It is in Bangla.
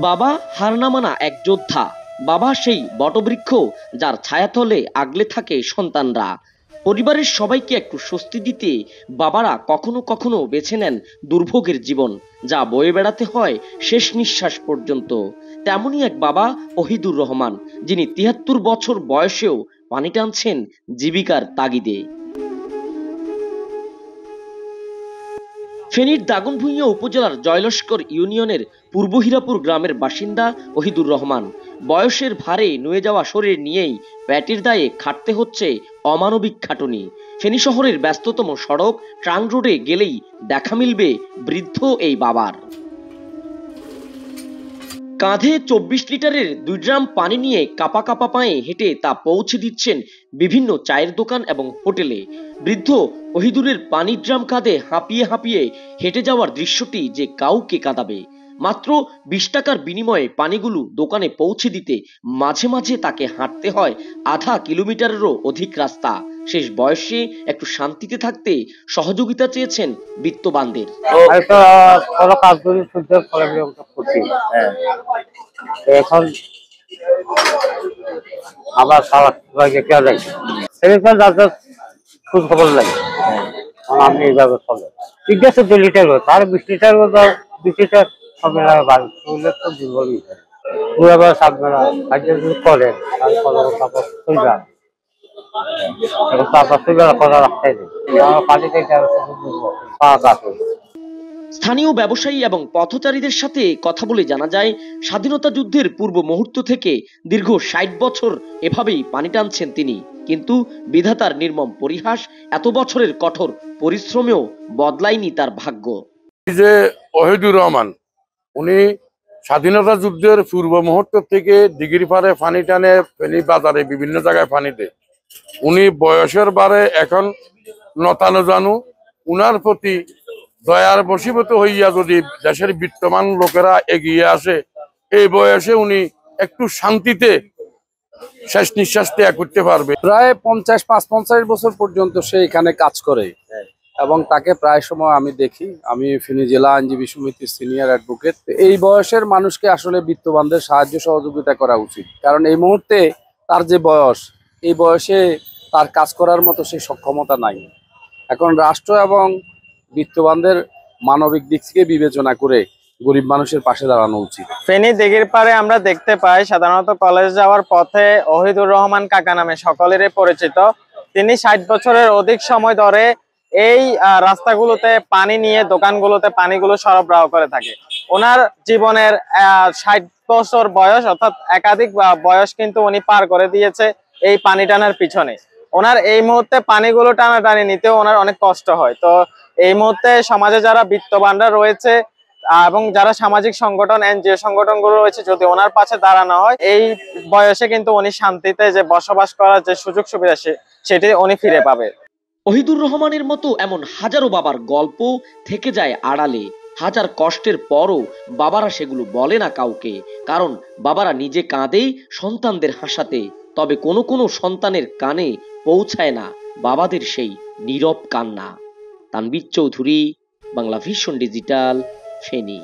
বাবা হার না মানা এক যোদ্ধা। বাবা সেই বটবৃক্ষ যার ছায়াতলে আগলে থাকে সন্তানরা। পরিবারের সবাইকে একটু স্বস্তি দিতে বাবারা কখনো কখনো বেছে নেন দুর্ভোগের জীবন, যা বয়ে বেড়াতে হয় শেষ নিঃশ্বাস পর্যন্ত। তেমনই এক বাবা ওহিদুর রহমান, যিনি ৭৩ বছর বয়সেও পানি টানছেন জীবিকার তাগিদে। ফেনীর দাগনভূঞা উপজেলার জয়লস্কর ইউনিয়নের পূর্ব হীরাপুর গ্রামের বাসিন্দা ওহিদুর রহমান। বয়সের ভারে নুয়ে যাওয়া শরীর নিয়েই পেটের দায়ে খাটতে হচ্ছে অমানবিক খাটুনি। ফেনী শহরের ব্যস্ততম সড়ক ট্রাঙ্ক রোডে গেলেই দেখা মিলবে বৃদ্ধ এই বাবার। কাঁধে ২৪ লিটারের ২ ড্রাম পানি নিয়ে কাপা কাপা পায়ে হেঁটে তা পৌঁছে দিচ্ছেন বিভিন্ন চায়ের দোকান এবং হোটেলে। বৃদ্ধ ওহিদুরের পানির ড্রাম কাঁধে হাঁপিয়ে হাঁপিয়ে হেঁটে যাওয়ার দৃশ্যটি যে কাউকে কাঁদাবে। মাত্র ২০ টাকার বিনিময়ে পানিগুলো দোকানে পৌঁছে দিতে মাঝে মাঝে তাকে হাঁটতে হয় আধা কিলোমিটারেরও অধিক রাস্তা। শেষ বয়সে একটু শান্তিতে থাকতে সহযোগিতা চেয়েছেন বিত্তবানদের। এখন আবার খোঁজ খবর লাগে আমি এইভাবে চলে। ঠিক আছে ২ লিটার আর ২০ লিটার ২০ লিটার সব তো দুর্বল করে স্থানীয় ব্যবসায়ী এবং পথচারীদের সাথে কথা বলে জানা যায়, স্বাধীনতা যুদ্ধের পূর্ব মুহূর্ত থেকে দীর্ঘ ৬০ বছর এভাবেই পানি টানছেন তিনি। কিন্তু বিধাতার নির্মম পরিহাস, এত বছরের কঠোর পরিশ্রমেও বদলায়নি তার ভাগ্য। যে ওহিদুর রহমান, উনি স্বাধীনতা যুদ্ধের পূর্ব মুহূর্ত থেকে দিঘির পাড়ে পানি টানে, ফেনী বাজারে বিভিন্ন জায়গায় পানি দেয়। উনি বয়সের বারে এখন নতানো জানু, উনার প্রতি দয়ার বশীভূত হইয়া যদি দেশের বিত্তমান লোকেরা এগিয়ে আসে, এই বয়সে উনি একটু শান্তিতে শেষ নিঃশ্বাস ত্যাগ করতে পারবে। প্রায় ৫০ বছর পর্যন্ত সে এখানে কাজ করে এবং তাকে প্রায় সময় আমি দেখি। আমি ফেনী জেলা আইনজীবী সমিতির সিনিয়র অ্যাডভোকেট। এই বয়সের মানুষকে আসলে বিত্তবানদের সাহায্য সহযোগিতা করা উচিত, কারণ এই মুহূর্তে তার যে বয়স, এই বয়সে তার কাজ করার মতো সেই সক্ষমতা নাই। এখন রাষ্ট্র এবং বিত্তবানদের মানবিক দিক থেকে বিবেচনা করে গরিব মানুষের পাশে দাঁড়ানো উচিত। ফেনী দিঘির পাড়ে আমরা দেখতে পাই সাধারণত কলেজ যাওয়ার পথে ওহিদুর রহমান কাকা নামে সকলেরই পরিচিত। তিনি ৬০ বছরের অধিক সময় ধরে এই রাস্তাগুলোতে পানি নিয়ে দোকানগুলোতে পানিগুলো সরবরাহ করে থাকে। ওনার জীবনের ৬০ বছর বয়স, অর্থাৎ একাধিক বয়স কিন্তু উনি পার করে দিয়েছে এই পানি টানার পিছনে। ওনার এই মুহূর্তে পানিগুলো টানাটানি নিতেও ওনার অনেক কষ্ট হয়। তো এই মুহূর্তে সমাজে যারা বিত্তবানরা রয়েছে এবং যারা সামাজিক সংগঠন, এনজিও সংগঠনগুলো রয়েছে, যদি ওনার পাশে দাঁড়ানো হয়, এই বয়সে কিন্তু উনি শান্তিতে যে বসবাস করার যে সুযোগ সুবিধা সেটি উনি ফিরে পাবে। ওহিদুর রহমানের মতো এমন হাজারো বাবার গল্প থেকে যায় আড়ালে। হাজার কষ্টের পরও বাবারা সেগুলো বলে না কাউকে, কারণ বাবারা নিজে কাঁদেই সন্তানদের হাসাতে। তবে কোনো কোনো সন্তানের কানে পৌঁছায় না বাবাদের সেই নীরব কান্না। Tanvir Chowdhury, Bangla vision digital, Feni.